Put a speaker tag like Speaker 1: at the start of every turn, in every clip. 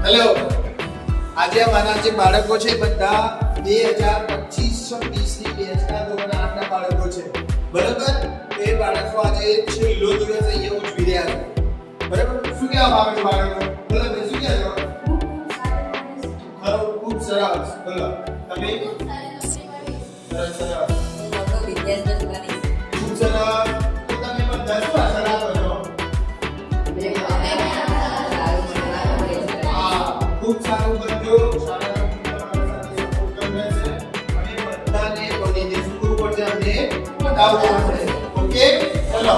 Speaker 1: Hello, આજે અમારા જે બાળકો છે બધા 2025-26 ની બેચના ધોરણ 8 ના બાળકો છે. બરાબર? એ બાળકો આજે છેલ્લો દિવસ અહીંયા ઉજવી રહ્યા છે. બરાબર? શું કહેવા માંગો છો બાળકો? બોલો બે શું કહેશો? ખૂબ સરસ. બોલો તમે? સરસ સરસ. ખૂબ સરસ. તો તમે બધા શું આશા રાખો છો? ખૂબ સારું કરજો. શાળાના તમારા સાથે સપોર્ટ કરશે અને બધાને કોને જે સ્કૂલ પર છે અમને બતાવવું પડશે. ઓકે? ચલો.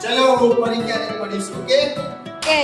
Speaker 1: ચલો પરીક્ષાને મળીશું. ઓકે?
Speaker 2: ઓકે.